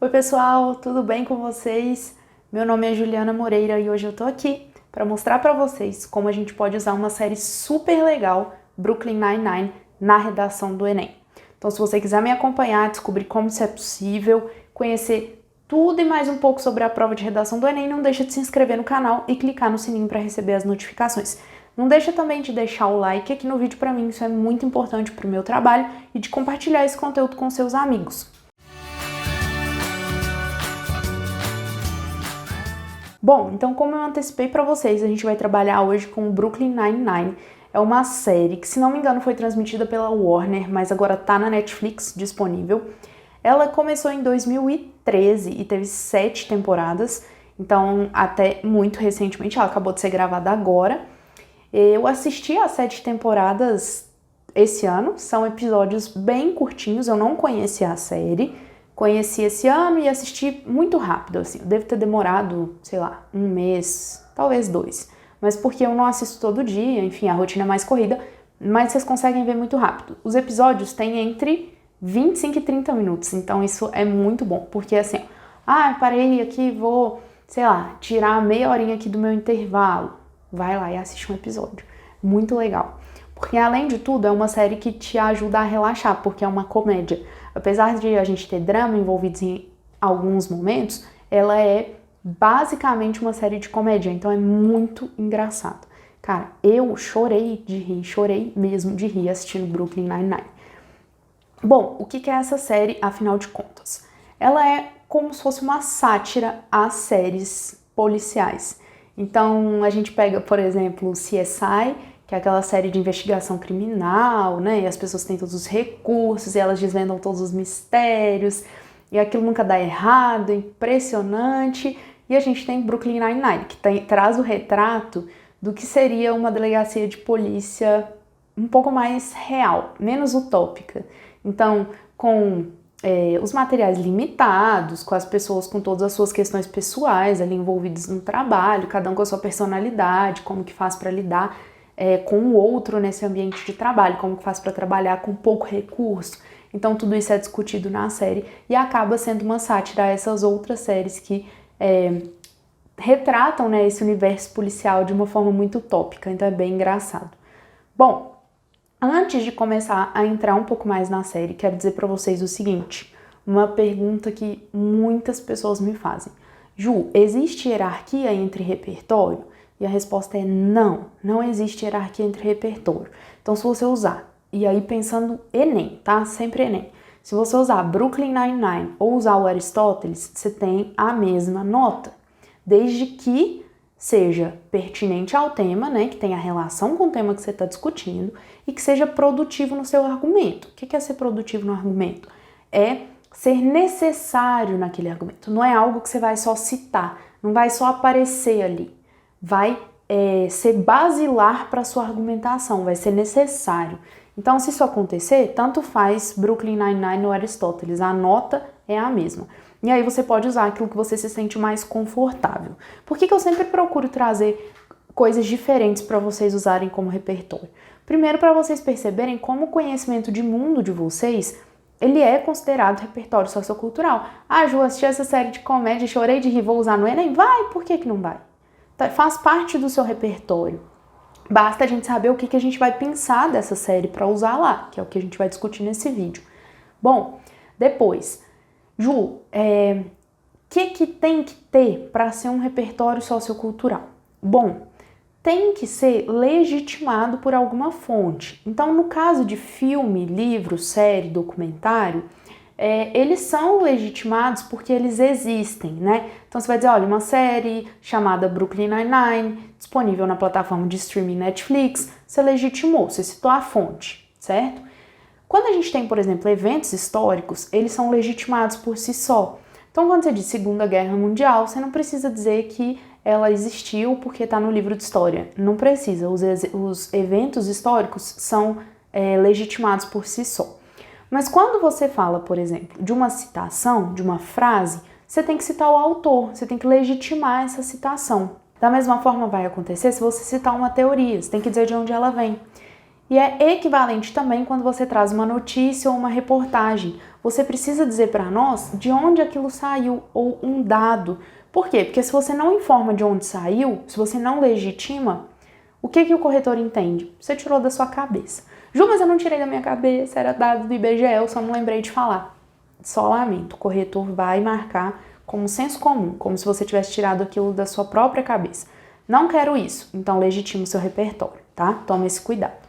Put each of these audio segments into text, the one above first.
Oi pessoal, tudo bem com vocês? Meu nome é Juliana Moreira e hoje eu tô aqui para mostrar para vocês como a gente pode usar uma série super legal, Brooklyn Nine-Nine, na redação do Enem. Então se você quiser me acompanhar, descobrir como isso é possível, conhecer tudo e mais um pouco sobre a prova de redação do Enem, não deixa de se inscrever no canal e clicar no sininho para receber as notificações. Não deixa também de deixar o like aqui no vídeo para mim, isso é muito importante para o meu trabalho, e de compartilhar esse conteúdo com seus amigos. Bom, então como eu antecipei para vocês, a gente vai trabalhar hoje com Brooklyn Nine-Nine. É uma série que, se não me engano, foi transmitida pela Warner, mas agora tá na Netflix disponível. Ela começou em 2013 e teve 7 temporadas, então até muito recentemente, ela acabou de ser gravada agora. Eu assisti as 7 temporadas esse ano, são episódios bem curtinhos, eu não conhecia a série. Conheci esse ano e assisti muito rápido, assim. Eu devo ter demorado, sei lá, um mês, talvez 2. Mas porque eu não assisto todo dia, enfim, a rotina é mais corrida, mas vocês conseguem ver muito rápido. Os episódios têm entre 25 e 30 minutos, então isso é muito bom, porque assim, parei aqui, vou, sei lá, tirar meia horinha aqui do meu intervalo. Vai lá e assiste um episódio. Muito legal. Porque, além de tudo, é uma série que te ajuda a relaxar, porque é uma comédia. Apesar de a gente ter drama envolvido em alguns momentos, ela é basicamente uma série de comédia, então é muito engraçado. Cara, eu chorei de rir, chorei mesmo de rir assistindo Brooklyn Nine-Nine. Bom, o que é essa série, afinal de contas? Ela é como se fosse uma sátira às séries policiais. Então, a gente pega, por exemplo, o CSI, que é aquela série de investigação criminal, né? E as pessoas têm todos os recursos e elas desvendam todos os mistérios e aquilo nunca dá errado, é impressionante. E a gente tem Brooklyn Nine-Nine, que traz o retrato do que seria uma delegacia de polícia um pouco mais real, menos utópica. Então, com os materiais limitados, com as pessoas com todas as suas questões pessoais ali envolvidas no trabalho, cada um com a sua personalidade, como que faz para lidar com o outro nesse ambiente de trabalho, como que faz para trabalhar com pouco recurso. Então tudo isso é discutido na série e acaba sendo uma sátira a essas outras séries que retratam, né, esse universo policial de uma forma muito utópica, então é bem engraçado. Bom, antes de começar a entrar um pouco mais na série, quero dizer para vocês o seguinte, uma pergunta que muitas pessoas me fazem. Ju, existe hierarquia entre repertório? E a resposta é não, não existe hierarquia entre repertório. Então, se você usar, e aí pensando Enem, tá? Sempre Enem. Se você usar Brooklyn Nine-Nine ou usar o Aristóteles, você tem a mesma nota. Desde que seja pertinente ao tema, né? Que tenha relação com o tema que você está discutindo e que seja produtivo no seu argumento. O que é ser produtivo no argumento? É ser necessário naquele argumento. Não é algo que você vai só citar, não vai só aparecer ali. Vai ser basilar para sua argumentação, vai ser necessário. Então, se isso acontecer, tanto faz Brooklyn Nine-Nine ou Aristóteles, a nota é a mesma. E aí você pode usar aquilo que você se sente mais confortável. Por que eu sempre procuro trazer coisas diferentes para vocês usarem como repertório? Primeiro, para vocês perceberem como o conhecimento de mundo de vocês, ele é considerado repertório sociocultural. Ju, assisti essa série de comédia, chorei de rir, vou usar no Enem? Vai, por que não vai? Faz parte do seu repertório. Basta a gente saber o que a gente vai pensar dessa série para usar lá, que é o que a gente vai discutir nesse vídeo. Bom, depois, Ju, que tem que ter para ser um repertório sociocultural? Bom, tem que ser legitimado por alguma fonte. Então, no caso de filme, livro, série, documentário, eles são legitimados porque eles existem, né? Então você vai dizer, olha, uma série chamada Brooklyn Nine-Nine, disponível na plataforma de streaming Netflix, você legitimou, você citou a fonte, certo? Quando a gente tem, por exemplo, eventos históricos, eles são legitimados por si só. Então, quando você diz Segunda Guerra Mundial, você não precisa dizer que ela existiu porque está no livro de história. Não precisa, os eventos históricos são legitimados por si só. Mas quando você fala, por exemplo, de uma citação, de uma frase, você tem que citar o autor, você tem que legitimar essa citação. Da mesma forma vai acontecer se você citar uma teoria, você tem que dizer de onde ela vem. E é equivalente também quando você traz uma notícia ou uma reportagem. você precisa dizer para nós de onde aquilo saiu, ou um dado. Por quê? Porque se você não informa de onde saiu, se você não legitima, o que o corretor entende? Você tirou da sua cabeça. Ju, mas eu não tirei da minha cabeça, era dado do IBGE, eu só não lembrei de falar. Só lamento, o corretor vai marcar como senso comum, como se você tivesse tirado aquilo da sua própria cabeça. Não quero isso, então legitime o seu repertório, tá? Tome esse cuidado.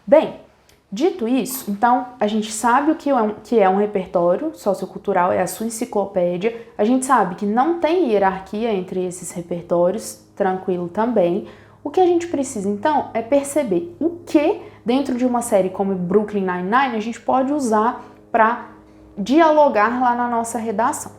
Bem, dito isso, então a gente sabe o que é um repertório sociocultural, é a sua enciclopédia. A gente sabe que não tem hierarquia entre esses repertórios, tranquilo também. O que a gente precisa, então, é perceber o que, dentro de uma série como Brooklyn Nine-Nine, a gente pode usar para dialogar lá na nossa redação.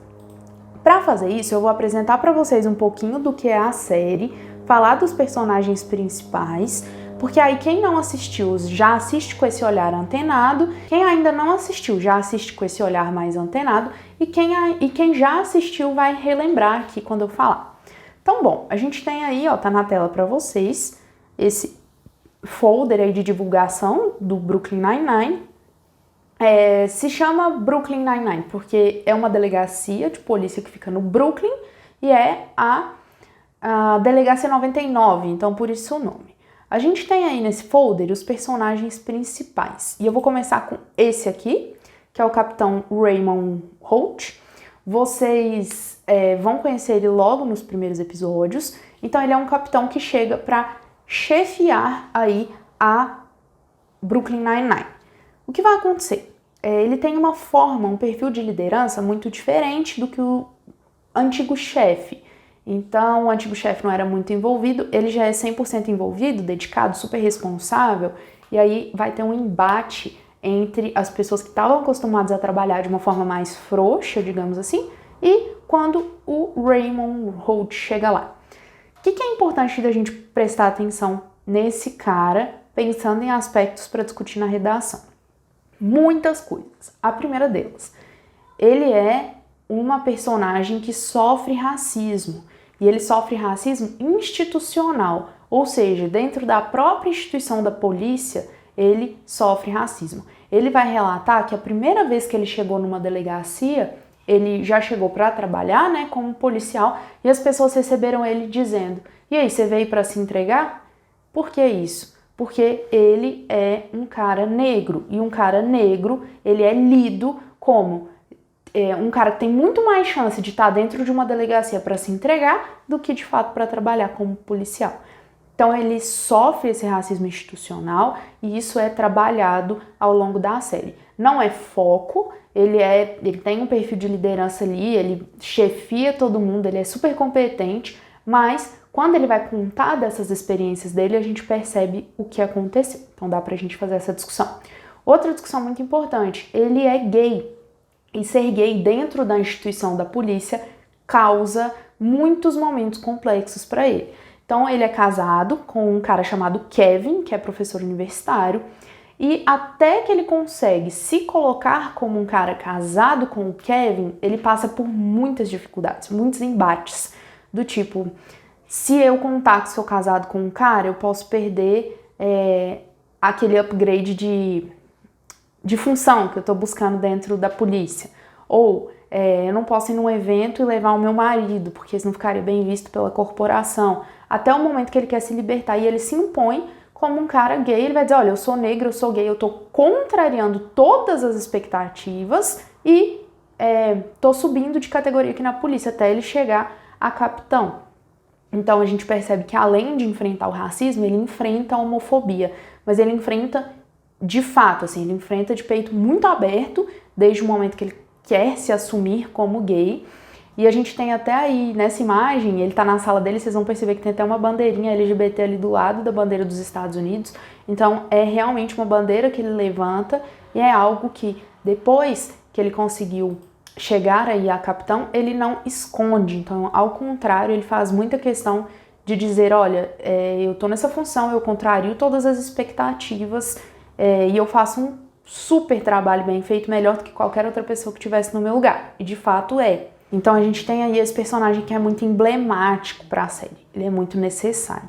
Para fazer isso, eu vou apresentar para vocês um pouquinho do que é a série, falar dos personagens principais, porque aí quem não assistiu já assiste com esse olhar antenado, quem ainda não assistiu já assiste com esse olhar mais antenado, e quem já assistiu vai relembrar aqui quando eu falar. Então, bom, a gente tem aí, ó, tá na tela para vocês, esse folder aí de divulgação do Brooklyn Nine-Nine. Se chama Brooklyn Nine-Nine porque é uma delegacia de polícia que fica no Brooklyn e é a Delegacia 99, então por isso o nome. A gente tem aí nesse folder os personagens principais. E eu vou começar com esse aqui, que é o Capitão Raymond Holt. Vocês vão conhecer ele logo nos primeiros episódios. Então ele é um capitão que chega para chefiar aí a Brooklyn Nine-Nine. O que vai acontecer? Ele tem uma forma, um perfil de liderança muito diferente do que o antigo chefe. Então, o antigo chefe não era muito envolvido, ele já é 100% envolvido, dedicado, super responsável, e aí vai ter um embate entre as pessoas que estavam acostumadas a trabalhar de uma forma mais frouxa, digamos assim, e quando o Raymond Holt chega lá. O que é importante da gente prestar atenção nesse cara, pensando em aspectos para discutir na redação? Muitas coisas. A primeira delas, ele é uma personagem que sofre racismo, e ele sofre racismo institucional, ou seja, dentro da própria instituição da polícia, ele sofre racismo. Ele vai relatar que a primeira vez que ele chegou numa delegacia, ele já chegou para trabalhar, né, como policial, e as pessoas receberam ele dizendo: "E aí, você veio para se entregar?" Por que isso? Porque ele é um cara negro, e um cara negro, ele é lido como um cara que tem muito mais chance de estar dentro de uma delegacia para se entregar do que de fato para trabalhar como policial. Então ele sofre esse racismo institucional e isso é trabalhado ao longo da série. Não é foco, ele tem um perfil de liderança ali, ele chefia todo mundo, ele é super competente, mas quando ele vai contar dessas experiências dele, a gente percebe o que aconteceu. Então dá pra gente fazer essa discussão. Outra discussão muito importante, ele é gay. E ser gay dentro da instituição da polícia causa muitos momentos complexos para ele. Então ele é casado com um cara chamado Kevin, que é professor universitário, e até que ele consegue se colocar como um cara casado com o Kevin, ele passa por muitas dificuldades, muitos embates, do tipo, se eu contar que sou casado com um cara, eu posso perder aquele upgrade de função que eu tô buscando dentro da polícia. Ou eu não posso ir num evento e levar o meu marido, porque isso não ficaria bem visto pela corporação. Até o momento que ele quer se libertar e ele se impõe como um cara gay, ele vai dizer: olha, eu sou negro, eu sou gay, eu tô contrariando todas as expectativas e tô subindo de categoria aqui na polícia até ele chegar a capitão. Então a gente percebe que além de enfrentar o racismo, ele enfrenta a homofobia, mas ele enfrenta de fato, assim, ele enfrenta de peito muito aberto desde o momento que ele quer se assumir como gay. E a gente tem até aí, nessa imagem, ele tá na sala dele, vocês vão perceber que tem até uma bandeirinha LGBT ali do lado da bandeira dos Estados Unidos. Então é realmente uma bandeira que ele levanta e é algo que depois que ele conseguiu chegar aí a capitão, ele não esconde. Então, ao contrário, ele faz muita questão de dizer: olha, eu tô nessa função, eu contrario todas as expectativas e eu faço um super trabalho bem feito, melhor do que qualquer outra pessoa que estivesse no meu lugar. E de fato é. Então a gente tem aí esse personagem que é muito emblemático para a série, ele é muito necessário.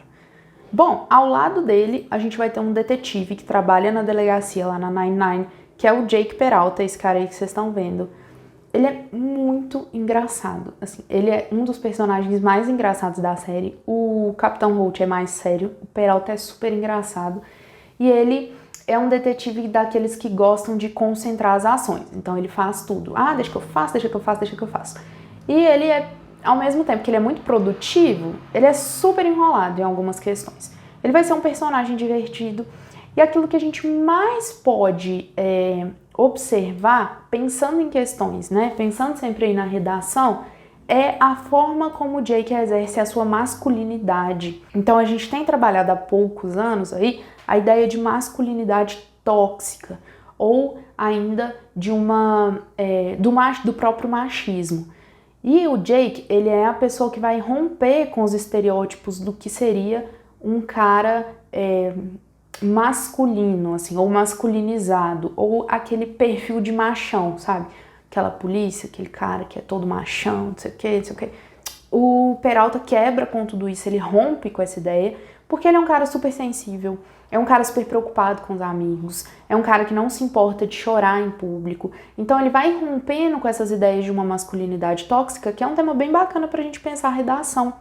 Bom, ao lado dele a gente vai ter um detetive que trabalha na delegacia lá na 99, que é o Jake Peralta, esse cara aí que vocês estão vendo. Ele é muito engraçado, assim, ele é um dos personagens mais engraçados da série. O Capitão Holt é mais sério, o Peralta é super engraçado, e ele é um detetive daqueles que gostam de concentrar as ações, então ele faz tudo. Ah, deixa que eu faço, deixa que eu faço, deixa que eu faço. E ele é, ao mesmo tempo que ele é muito produtivo, ele é super enrolado em algumas questões. Ele vai ser um personagem divertido, e aquilo que a gente mais pode observar, pensando em questões, né, pensando sempre aí na redação, é a forma como o Jake exerce a sua masculinidade. Então a gente tem trabalhado há poucos anos aí a ideia de masculinidade tóxica, ou ainda de do próprio machismo. E o Jake, ele é a pessoa que vai romper com os estereótipos do que seria um cara masculino, assim, ou masculinizado, ou aquele perfil de machão, sabe? Aquela polícia, aquele cara que é todo machão, não sei o que, não sei o que. O Peralta quebra com tudo isso, ele rompe com essa ideia, porque ele é um cara super sensível, é um cara super preocupado com os amigos, é um cara que não se importa de chorar em público. Então ele vai rompendo com essas ideias de uma masculinidade tóxica, que é um tema bem bacana pra gente pensar a redação.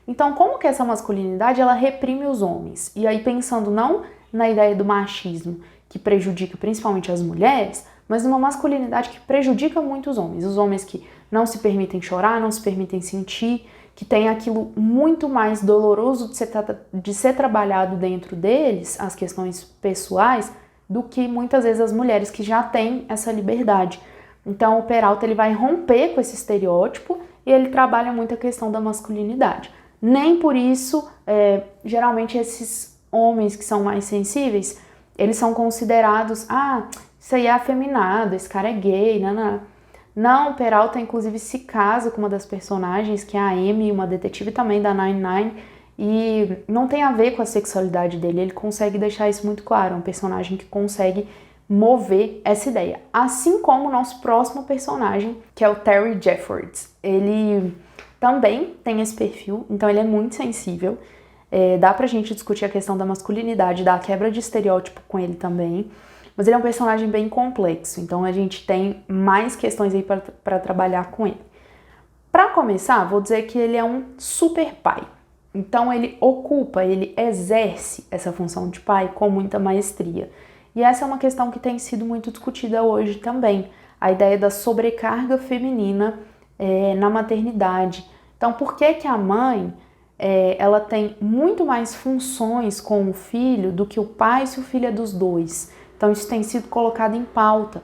Então, como que essa masculinidade, ela reprime os homens? E aí pensando não na ideia do machismo, que prejudica principalmente as mulheres, mas numa masculinidade que prejudica muito os homens que não se permitem chorar, não se permitem sentir, que tem aquilo muito mais doloroso de ser trabalhado dentro deles, as questões pessoais, do que muitas vezes as mulheres que já têm essa liberdade. Então o Peralta, ele vai romper com esse estereótipo e ele trabalha muito a questão da masculinidade. Nem por isso, geralmente esses homens que são mais sensíveis, eles são considerados, isso aí é afeminado, esse cara é gay, não. Não, o Peralta inclusive se casa com uma das personagens, que é a Amy, uma detetive também da 99, e não tem a ver com a sexualidade dele, ele consegue deixar isso muito claro, é um personagem que consegue mover essa ideia. Assim como o nosso próximo personagem, que é o Terry Jeffords. Ele também tem esse perfil, então ele é muito sensível. Dá pra gente discutir a questão da masculinidade, da quebra de estereótipo com ele também, mas ele é um personagem bem complexo, então a gente tem mais questões aí para trabalhar com ele. Para começar, vou dizer que ele é um super pai, então ele exerce essa função de pai com muita maestria. E essa é uma questão que tem sido muito discutida hoje também, a ideia da sobrecarga feminina na maternidade. Então, por que que a mãe ela tem muito mais funções com o filho do que o pai se o filho é dos dois? Então isso tem sido colocado em pauta.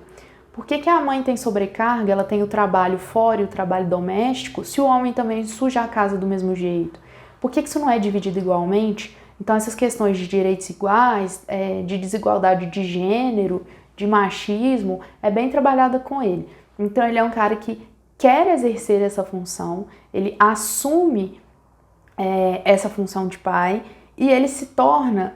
Por que que a mãe tem sobrecarga, ela tem o trabalho fora e o trabalho doméstico, se o homem também suja a casa do mesmo jeito? Por que que isso não é dividido igualmente? Então essas questões de direitos iguais, de desigualdade de gênero, de machismo, é bem trabalhada com ele. Então ele é um cara que quer exercer essa função, ele assume essa função de pai e ele se torna,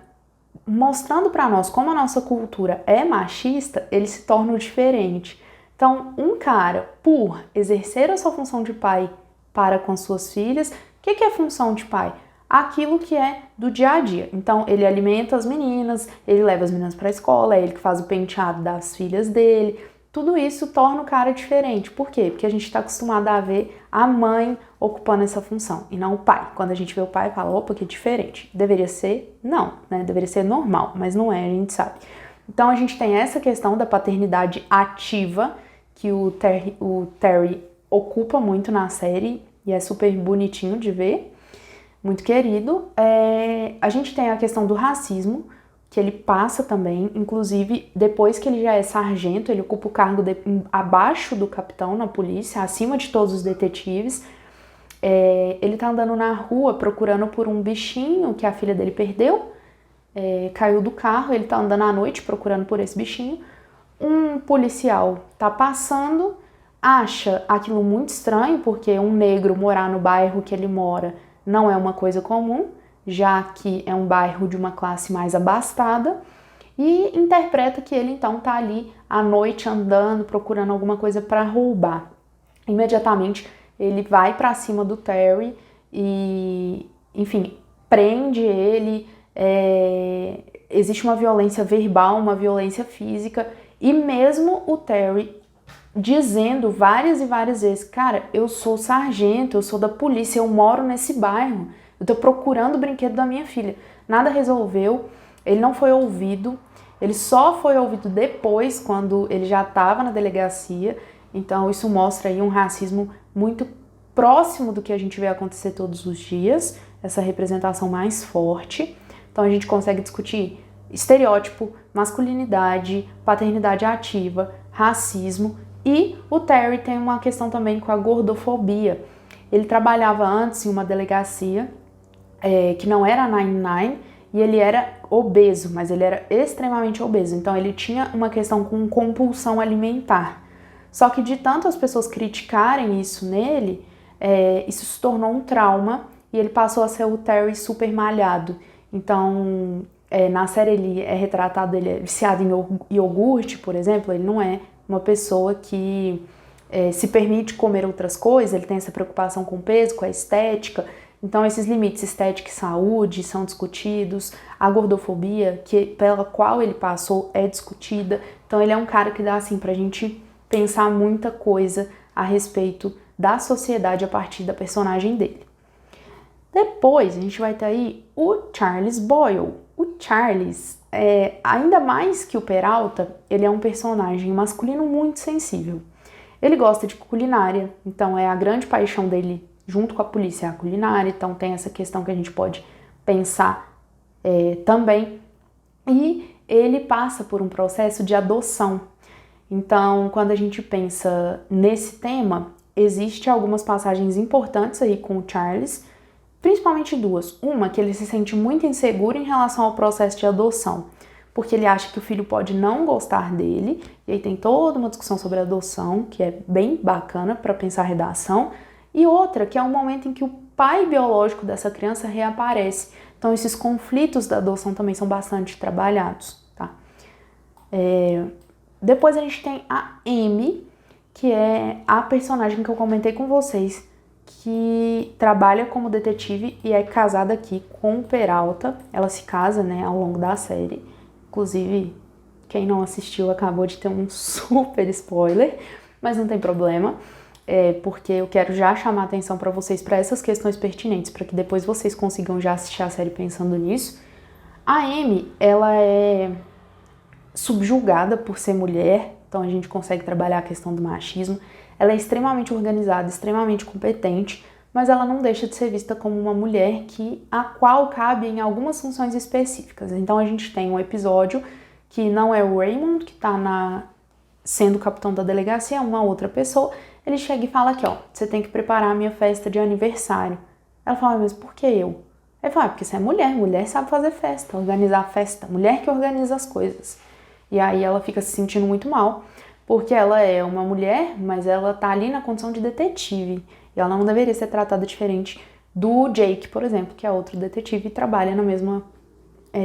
mostrando para nós como a nossa cultura é machista, ele se torna o diferente. Então, um cara, por exercer a sua função de pai para com as suas filhas, o que é função de pai? Aquilo que é do dia a dia. Então, ele alimenta as meninas, ele leva as meninas para a escola, é ele que faz o penteado das filhas dele. Tudo isso torna o cara diferente. Por quê? Porque a gente está acostumado a ver a mãe ocupando essa função e não o pai. Quando a gente vê o pai, fala, opa, que diferente. Deveria ser? Não, né? Deveria ser normal, mas não é, a gente sabe. Então a gente tem essa questão da paternidade ativa, que o Terry ocupa muito na série e é super bonitinho de ver, muito querido. A gente tem a questão do racismo, que ele passa também, inclusive depois que ele já é sargento, ele ocupa o cargo abaixo do capitão na polícia, acima de todos os detetives. Ele tá andando na rua procurando por um bichinho que a filha dele perdeu, caiu do carro, ele tá andando à noite procurando por esse bichinho. Um policial tá passando, acha aquilo muito estranho, porque um negro morar no bairro que ele mora não é uma coisa comum, já que é um bairro de uma classe mais abastada, e interpreta que ele então tá ali à noite andando, procurando alguma coisa para roubar. Imediatamente ele vai para cima do Terry e, enfim, prende ele, existe uma violência verbal, uma violência física, E mesmo o Terry dizendo várias e várias vezes, cara, eu sou sargento, eu sou da polícia, eu moro nesse bairro, eu tô procurando o brinquedo da minha filha. Nada resolveu, ele não foi ouvido, ele só foi ouvido depois, quando ele já estava na delegacia. Então isso mostra aí um racismo muito próximo do que a gente vê acontecer todos os dias, essa representação mais forte. Então a gente consegue discutir estereótipo, masculinidade, paternidade ativa, racismo. E o Terry tem uma questão também com a gordofobia. Ele trabalhava antes em uma delegacia que não era a 99 e ele era obeso, mas ele era extremamente obeso. Então ele tinha uma questão com compulsão alimentar. Só que de tanto as pessoas criticarem isso nele, isso se tornou um trauma e ele passou a ser o Terry super malhado. Então na série ele é retratado, ele é viciado em iogurte, por exemplo. Ele não é uma pessoa que se permite comer outras coisas, ele tem essa preocupação com o peso, com a estética. Então esses limites estética e saúde são discutidos, a gordofobia pela qual ele passou é discutida. Então ele é um cara que dá assim pra gente pensar muita coisa a respeito da sociedade a partir da personagem dele. Depois a gente vai ter aí o Charles Boyle. O Charles, ainda mais que o Peralta, ele é um personagem masculino muito sensível. Ele gosta de culinária, então a grande paixão dele junto com a polícia é a culinária, então tem essa questão que a gente pode pensar também. E ele passa por um processo de adoção. Então, quando a gente pensa nesse tema, existem algumas passagens importantes aí com o Charles, principalmente duas. Uma, que ele se sente muito inseguro em relação ao processo de adoção, porque ele acha que o filho pode não gostar dele, e aí tem toda uma discussão sobre a adoção, que é bem bacana para pensar a redação. E outra, que é um momento em que o pai biológico dessa criança reaparece. Então, esses conflitos da adoção também são bastante trabalhados, tá? Depois a gente tem a Amy, que é a personagem que eu comentei com vocês, que trabalha como detetive e é casada aqui com o Peralta. Ela se casa, né, ao longo da série. Inclusive, quem não assistiu acabou de ter um super spoiler, mas não tem problema. Porque eu quero já chamar a atenção para vocês para essas questões pertinentes, para que depois vocês consigam já assistir a série pensando nisso. A Amy, ela é subjugada por ser mulher, então a gente consegue trabalhar a questão do machismo. Ela é extremamente organizada, extremamente competente, mas ela não deixa de ser vista como uma mulher a qual cabe em algumas funções específicas. Então a gente tem um episódio que não é o Raymond que está sendo capitão da delegacia, é uma outra pessoa. Ele chega e fala aqui, ó, você tem que preparar a minha festa de aniversário. Ela fala, mas por que eu? Ele fala, porque você é mulher, mulher sabe fazer festa, organizar festa, mulher que organiza as coisas. E aí ela fica se sentindo muito mal, porque ela é uma mulher, mas ela tá ali na condição de detetive. E ela não deveria ser tratada diferente do Jake, por exemplo, que é outro detetive e trabalha na mesma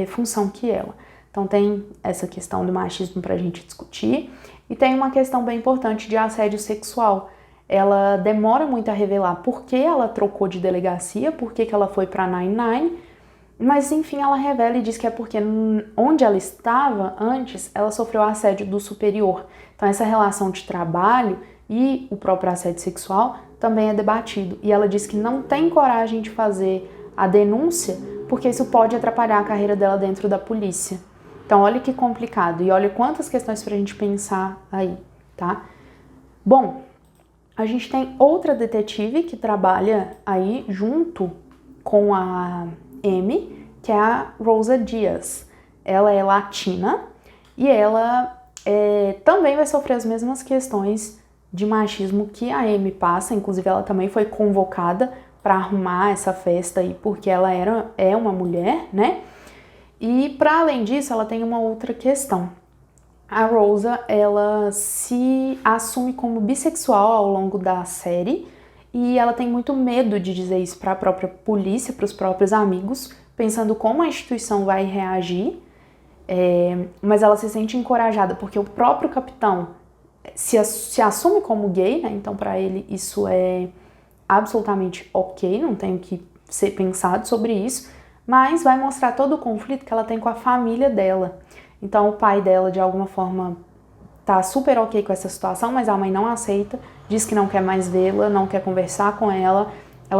função que ela. Então tem essa questão do machismo pra gente discutir. E tem uma questão bem importante de assédio sexual. Ela demora muito a revelar por que ela trocou de delegacia, por que ela foi pra 99, mas enfim ela revela e diz que é porque onde ela estava antes, ela sofreu assédio do superior. Então essa relação de trabalho e o próprio assédio sexual também é debatido. E ela diz que não tem coragem de fazer a denúncia, porque isso pode atrapalhar a carreira dela dentro da polícia. Então, olha que complicado e olha quantas questões pra gente pensar aí, tá? Bom, a gente tem outra detetive que trabalha aí junto com a Amy, que é a Rosa Diaz. Ela é latina e ela também vai sofrer as mesmas questões de machismo que a Amy passa. Inclusive, ela também foi convocada para arrumar essa festa aí, porque ela é uma mulher, né? E para além disso, ela tem uma outra questão. A Rosa, ela se assume como bissexual ao longo da série e ela tem muito medo de dizer isso para a própria polícia, para os próprios amigos, pensando como a instituição vai reagir, mas ela se sente encorajada porque o próprio capitão se assume como gay, né? Então para ele isso é absolutamente ok, não tem o que ser pensado sobre isso. Mas vai mostrar todo o conflito que ela tem com a família dela. Então o pai dela, de alguma forma, tá super ok com essa situação, mas a mãe não aceita, diz que não quer mais vê-la, não quer conversar com ela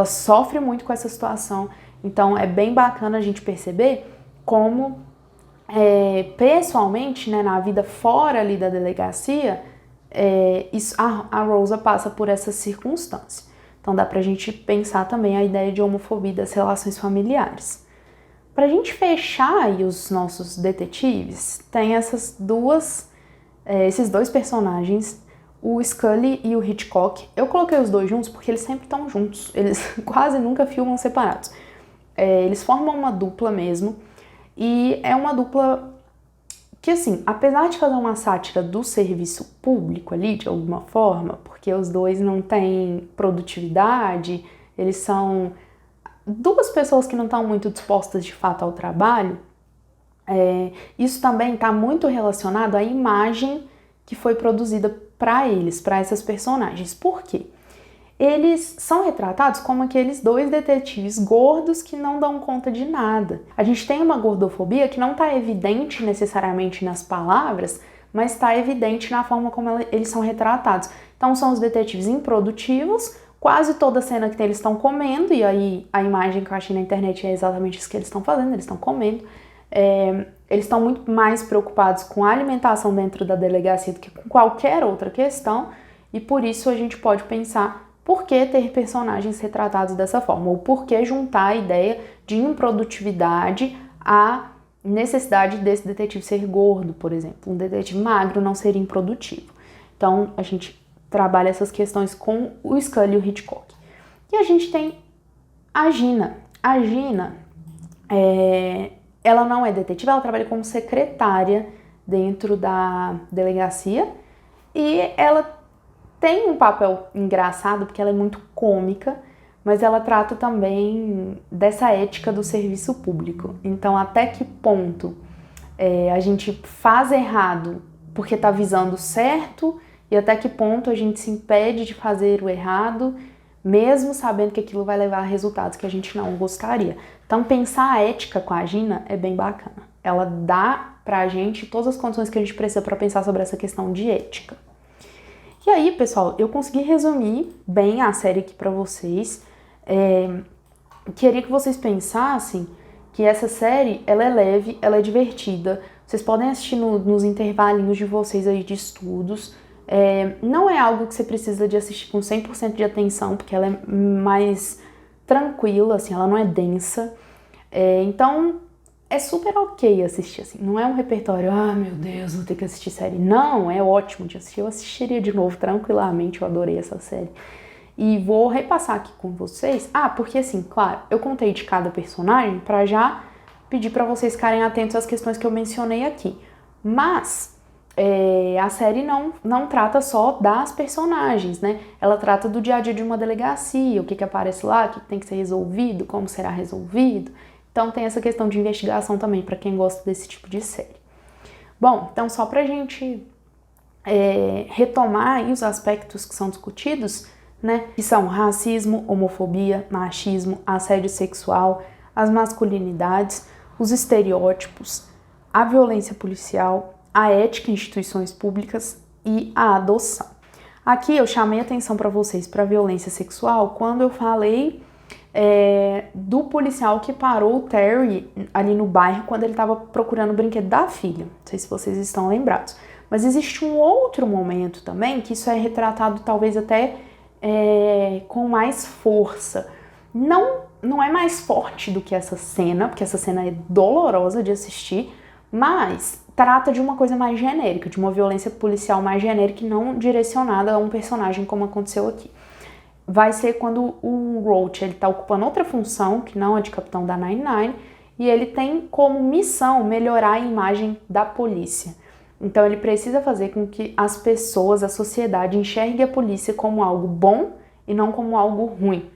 sofre muito com essa situação. Então é bem bacana a gente perceber como pessoalmente, né, na vida fora ali da delegacia, a Rosa passa por essa circunstância. Então dá pra gente pensar também a ideia de homofobia das relações familiares. Pra gente fechar aí os nossos detetives, tem esses dois personagens, o Scully e o Hitchcock. Eu coloquei os dois juntos porque eles sempre estão juntos, eles quase nunca filmam separados. Eles formam uma dupla mesmo, e é uma dupla que, assim, apesar de fazer uma sátira do serviço público ali, de alguma forma, porque os dois não têm produtividade, eles são duas pessoas que não estão muito dispostas de fato ao trabalho, isso também está muito relacionado à imagem que foi produzida para eles, para essas personagens. Por quê? Eles são retratados como aqueles dois detetives gordos que não dão conta de nada. A gente tem uma gordofobia que não está evidente necessariamente nas palavras, mas está evidente na forma como eles são retratados. Então são os detetives improdutivos, quase toda cena que eles estão comendo, e aí a imagem que eu achei na internet é exatamente isso que eles estão fazendo, eles estão comendo. Eles estão muito mais preocupados com a alimentação dentro da delegacia do que com qualquer outra questão, e por isso a gente pode pensar por que ter personagens retratados dessa forma, ou por que juntar a ideia de improdutividade à necessidade desse detetive ser gordo, por exemplo. Um detetive magro não seria improdutivo. Então a gente trabalha essas questões com o Scully e o Hitchcock. E a gente tem a Gina. A Gina, ela não é detetive, ela trabalha como secretária dentro da delegacia, e ela tem um papel engraçado porque ela é muito cômica, mas ela trata também dessa ética do serviço público. Então, até que ponto a gente faz errado porque está visando certo, e até que ponto a gente se impede de fazer o errado, mesmo sabendo que aquilo vai levar a resultados que a gente não gostaria. Então, pensar a ética com a Gina é bem bacana. Ela dá pra gente todas as condições que a gente precisa para pensar sobre essa questão de ética. E aí, pessoal, eu consegui resumir bem a série aqui pra vocês. Queria que vocês pensassem que essa série, ela é leve, ela é divertida. Vocês podem assistir nos intervalinhos de vocês aí de estudos. Não é algo que você precisa de assistir com 100% de atenção, porque ela é mais tranquila, assim, ela não é densa. Então, é super ok assistir, assim. Não é um repertório, meu Deus, vou ter que assistir série. Não, é ótimo de assistir. Eu assistiria de novo tranquilamente, eu adorei essa série. E vou repassar aqui com vocês. Porque assim, claro, eu contei de cada personagem pra já pedir pra vocês ficarem atentos às questões que eu mencionei aqui. Mas a série não trata só das personagens, né? Ela trata do dia a dia de uma delegacia, o que aparece lá, o que tem que ser resolvido, como será resolvido. Então tem essa questão de investigação também, para quem gosta desse tipo de série. Bom, então só pra gente retomar aí os aspectos que são discutidos, né? Que são racismo, homofobia, machismo, assédio sexual, as masculinidades, os estereótipos, a violência policial, a ética em instituições públicas e a adoção. Aqui eu chamei atenção para vocês para a violência sexual quando eu falei do policial que parou o Terry ali no bairro quando ele estava procurando o brinquedo da filha. Não sei se vocês estão lembrados. Mas existe um outro momento também que isso é retratado talvez até com mais força. Não é mais forte do que essa cena, porque essa cena é dolorosa de assistir, mas trata de uma coisa mais genérica, de uma violência policial mais genérica e não direcionada a um personagem como aconteceu aqui. Vai ser quando o Roach está ocupando outra função, que não é de capitão da 99, e ele tem como missão melhorar a imagem da polícia. Então ele precisa fazer com que as pessoas, a sociedade, enxergue a polícia como algo bom e não como algo ruim.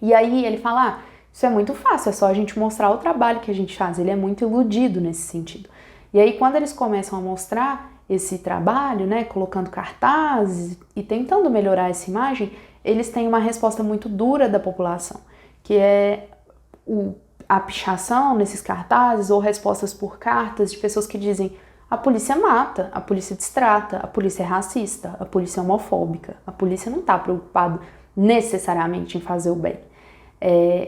E aí ele fala, isso é muito fácil, é só a gente mostrar o trabalho que a gente faz. Ele é muito iludido nesse sentido. E aí quando eles começam a mostrar esse trabalho, né, colocando cartazes e tentando melhorar essa imagem, eles têm uma resposta muito dura da população, que é a pichação nesses cartazes ou respostas por cartas de pessoas que dizem A polícia mata, a polícia destrata, a polícia é racista, a polícia é homofóbica. A polícia não está preocupada necessariamente em fazer o bem.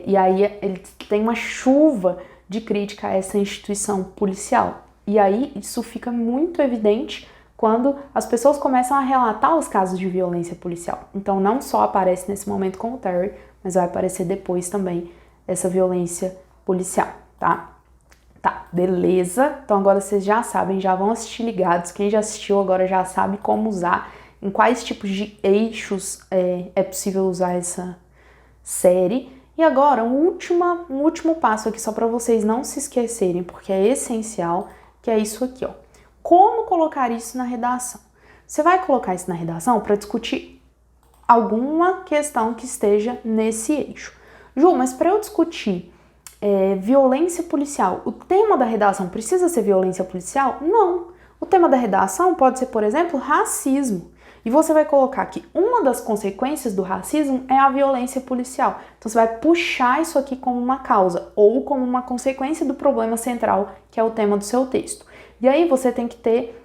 E aí ele tem uma chuva de crítica a essa instituição policial. E aí isso fica muito evidente quando as pessoas começam a relatar os casos de violência policial. Então não só aparece nesse momento com o Terry, mas vai aparecer depois também essa violência policial, tá? Tá, beleza. Então agora vocês já sabem, já vão assistir ligados. Quem já assistiu agora já sabe como usar, em quais tipos de eixos é possível usar essa série. E agora, um último passo aqui, só para vocês não se esquecerem, porque é essencial, que é isso aqui, ó. Como colocar isso na redação? Você vai colocar isso na redação para discutir alguma questão que esteja nesse eixo. Ju, mas para eu discutir violência policial, o tema da redação precisa ser violência policial? Não. O tema da redação pode ser, por exemplo, racismo. E você vai colocar que uma das consequências do racismo é a violência policial. Então você vai puxar isso aqui como uma causa ou como uma consequência do problema central, que é o tema do seu texto. E aí você tem que ter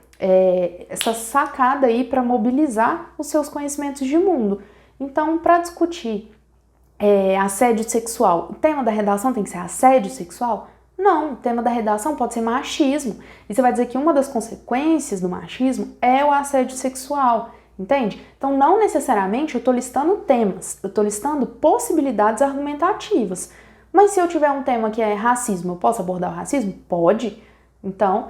essa sacada aí para mobilizar os seus conhecimentos de mundo. Então, para discutir assédio sexual, o tema da redação tem que ser assédio sexual? Não, o tema da redação pode ser machismo. E você vai dizer que uma das consequências do machismo é o assédio sexual. Entende? Então, não necessariamente eu estou listando temas, eu estou listando possibilidades argumentativas. Mas se eu tiver um tema que é racismo, eu posso abordar o racismo? Pode. Então,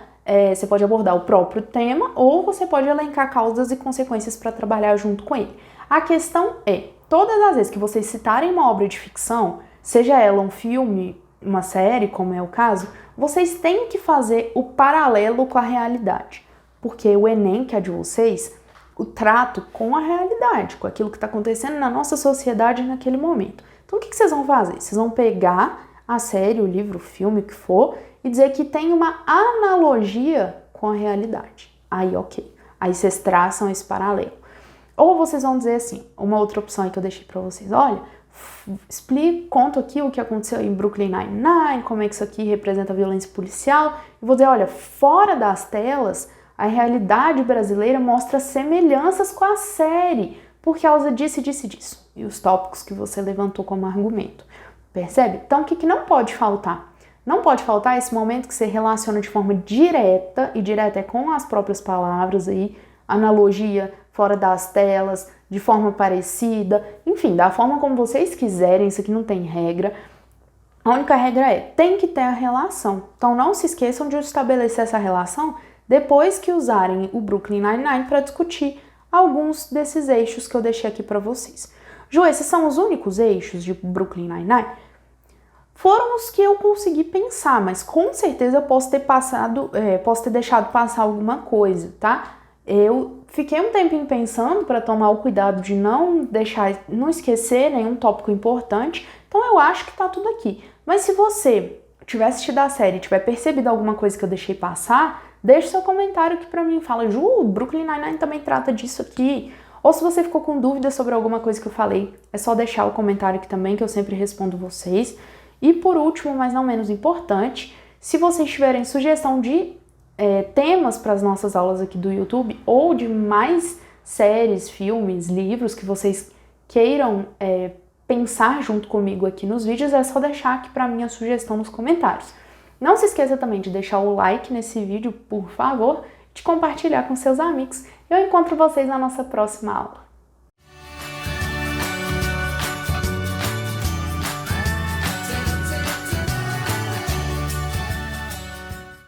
você pode abordar o próprio tema ou você pode elencar causas e consequências para trabalhar junto com ele. A questão é, todas as vezes que vocês citarem uma obra de ficção, seja ela um filme, uma série, como é o caso, vocês têm que fazer o paralelo com a realidade. Porque o Enem, que é de vocês, o trato com a realidade, com aquilo que está acontecendo na nossa sociedade naquele momento. Então, o que vocês vão fazer? Vocês vão pegar a série, o livro, o filme, o que for, e dizer que tem uma analogia com a realidade. Aí, ok. Aí vocês traçam esse paralelo. Ou vocês vão dizer assim, uma outra opção aí que eu deixei para vocês, olha, conto aqui o que aconteceu em Brooklyn Nine-Nine, como é que isso aqui representa a violência policial, e vou dizer, olha, fora das telas, a realidade brasileira mostra semelhanças com a série, por causa disso e disso e disso. E os tópicos que você levantou como argumento. Percebe? Então, o que não pode faltar? Não pode faltar esse momento que você relaciona de forma direta, e direta é com as próprias palavras aí, analogia, fora das telas, de forma parecida, enfim, da forma como vocês quiserem, isso aqui não tem regra. A única regra tem que ter a relação. Então, não se esqueçam de estabelecer essa relação depois que usarem o Brooklyn Nine-Nine para discutir alguns desses eixos que eu deixei aqui para vocês. Ju, esses são os únicos eixos de Brooklyn Nine-Nine? Foram os que eu consegui pensar, mas com certeza eu posso ter deixado passar alguma coisa, tá? Eu fiquei um tempinho pensando para tomar o cuidado de não esquecer nenhum tópico importante, então eu acho que tá tudo aqui. Mas se você tiver assistido a série e tiver percebido alguma coisa que eu deixei passar, deixe seu comentário aqui pra mim, fala, Ju, Brooklyn Nine-Nine também trata disso aqui. Ou se você ficou com dúvida sobre alguma coisa que eu falei, é só deixar o comentário aqui também, que eu sempre respondo vocês. E por último, mas não menos importante, se vocês tiverem sugestão de temas para as nossas aulas aqui do YouTube, ou de mais séries, filmes, livros que vocês queiram pensar junto comigo aqui nos vídeos, é só deixar aqui para mim a sugestão nos comentários. Não se esqueça também de deixar o like nesse vídeo, por favor, de compartilhar com seus amigos. Eu encontro vocês na nossa próxima aula.